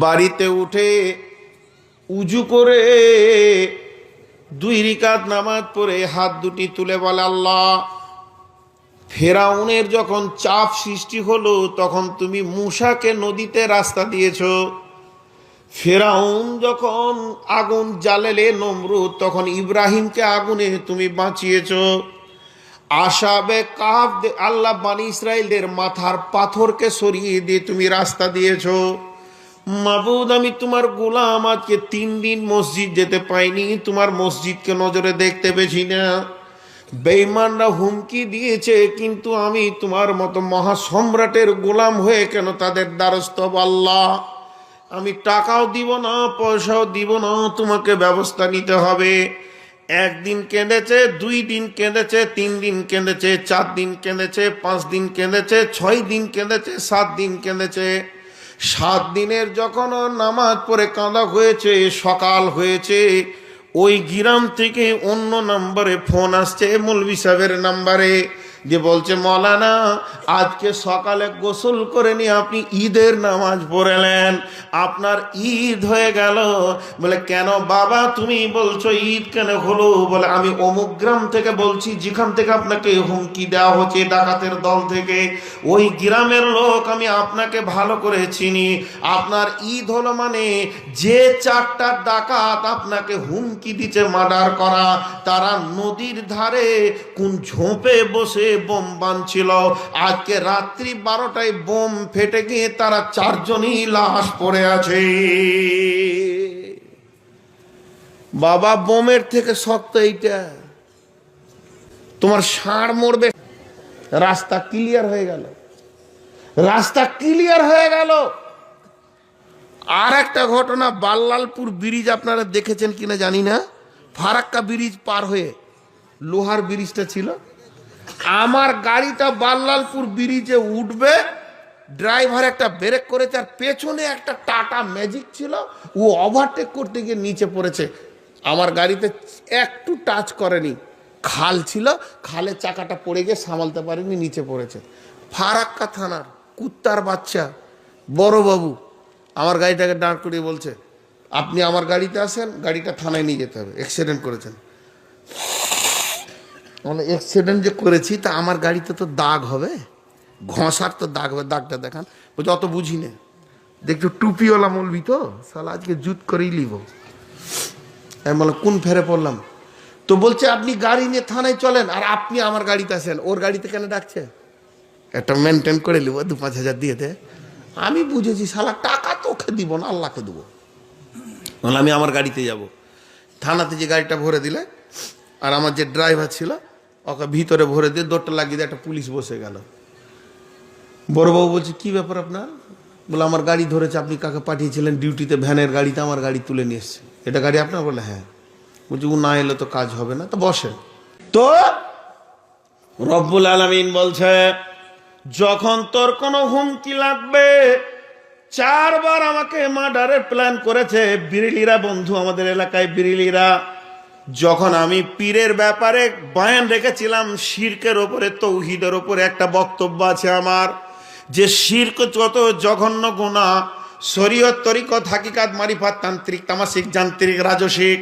বাড়িতে উঠে উজু করে 2 রাকাত নামাজ পড়ে হাত দুটি তুলে বলে, আল্লাহ, ফেরাউনের যখন চাপ সৃষ্টি হলো তখন তুমি মূসাকে নদীতে রাস্তা দিয়েছো। ফেরাউন যখন আগুন জ্বালেলে নমরুদ, তখন ইব্রাহিমকে আগুনে তুমি বাঁচিয়েছো। আসাবে কাহাফ আল্লাহ বানি ইসরাইলদের মাথার পাথরকে সরিয়ে দিয়ে তুমি রাস্তা দিয়েছো। মাবুদ, আমি তোমার গোলাম, আজকে 3 দিন মসজিদ যেতে পাইনি, তোমার মসজিদকে নজরে দেখতে পেয়েছি না। বেঈমানরা হুমকি দিয়েছে, কিন্তু আমি তোমার মতো মহাসম্রাটের গোলাম হয়ে কেন তাদের দ্বারস্থ হব? আল্লাহ, আমি টাকাও দিব না, পয়সাও দিব না, তোমাকে ব্যবস্থা নিতে হবে। 1 দিন কেঁদেছে, 2 দিন কেঁদেছে, 3 দিন কেঁদেছে, 4 দিন কেঁদেছে, 5 দিন কেঁদেছে, 6 দিন কেঁদেছে, 7 দিন কেঁদেছে। 7 দিনের যখন নামাজ পড়ে কাঁদা হয়েছে, সকাল হয়েছে, ওই গ্রাম থেকে অন্য নাম্বারে ফোন আসছে, মৌলভী সাহেবের নাম্বারে, যে বলছে, মৌলানা, আজকে সকালে গোসল করে নিয়ে আপনি ঈদের নামাজ পড়েলেন, আপনার ঈদ হয়ে গেল। বলে, কেন বাবা তুমি বলছো ঈদ কেন হলো? বলে, আমি অমুক গ্রাম থেকে বলছি, যেখান থেকে আপনাকে হুমকি দেওয়া হচ্ছে ডাকাতের দল থেকে, ওই গ্রামের লোক, আমি আপনাকে ভালো করে চিনি। আপনার ঈদ হলো মানে যে 4টা ডাকাত আপনাকে হুমকি দিচ্ছে মার্ডার করা, তারা নদীর ধারে কোন ঝোপে বসে বোম বাঁধছিল। আজকে রাত্রি 12টায় বোম ফেটে গিয়ে তারা 4 জনই লাশ পড়ে আছে। বাবা, বোমের থেকে শক্ত এইটা, তোমার ষাঁড় মরবে। রাস্তা ক্লিয়ার হয়ে গেল, রাস্তা ক্লিয়ার হয়ে গেল। আর একটা ঘটনা, বাল্লালপুর ব্রিজ আপনারা দেখেছেন কিনা জানি না, ফারাক্কা ব্রিজ পার হয়ে লোহার ব্রিজটা ছিল, আমার গাড়িটা বাল্লালপুর ব্রিজে উঠবে, ড্রাইভার একটা ব্রেক করেছে, আর পেছনে একটা টাটা ম্যাজিক ছিল, ও ওভারটেক করতে গিয়ে নিচে পড়েছে। আমার গাড়িতে একটু টাচ করেনি, খাল ছিল, খালে চাকাটা পড়ে গিয়ে সামালতে পারেনি, নিচে পড়েছে। ফারাক্কা থানার কুত্তার বাচ্চা বড়বাবু আমার গাড়িটাকে দাঁড় করিয়ে বলছে, আপনি আমার গাড়িতে আসেন, গাড়িটা থানায় নিয়ে যেতে হবে, অ্যাক্সিডেন্ট করেছেন। মানে অ্যাক্সিডেন্ট যে করেছি, তা আমার গাড়িতে তো দাগ হবে, ঘষার তো দাগ হবে, দাগটা দেখান। বলছে, অত বুঝি না, দেখছো টুপিওয়ালা মৌলবি তো, শালা আজকে জুত করেই লিব। আমি বললাম, কোন ফেরে পড়লাম? তো বলছে, আপনি গাড়ি নিয়ে থানায় চলেন, আর আপনি আমার গাড়িতে আসেন। ওর গাড়িতে কেন ডাকছে? একটা মেনটেন করে নিব, 2-5 হাজার দিয়ে দে। আমি বুঝেছি, শালা টাকা তোকে দিব না, আল্লাহকে দেবো। বললাম, আমি আমার গাড়িতে যাব। থানাতে যে গাড়িটা ভরে দিলে, আর আমার যে ড্রাইভার ছিল ওকে ভিতরে ভরে দিয়ে দৌড়টা লাগিয়ে দিয়ে একটা পুলিশ বসে গেল। বড়বাবু বলছে, কি ব্যাপার আপনার? বলে, আমার গাড়ি ধরেছে, আপনি কাকে পাঠিয়েছিলেন ডিউটিতে, ভ্যানের গাড়িতে আমার গাড়ি তুলে নিয়ে এসছে, এটা গাড়ি আপনার? বলে, হ্যাঁ। বলছি, ও না এলে তো কাজ হবে না, তো বসেন। তো রব্বুল আলামিন বলছে, যখন তোর কোনো হুমকি লাগবে, 4 বার আমাকে মার্ডারের প্ল্যান করেছে বিড়িলিরা, বন্ধু আমাদের এলাকায় বিড়িলিরা। যখন আমি পীরের ব্যাপারে বয়ান রেখেছিলাম, শিরকের ওপরে, তৌহিদের ওপরে একটা বক্তব্য আছে আমার, যে শিরক যত জঘন্য গুনাহ, শরীয়ত, তরিকত, হাকিকাত, মারিফাত, তান্ত্রিক, তামাসিক, যান্ত্রিক, রাজসিক,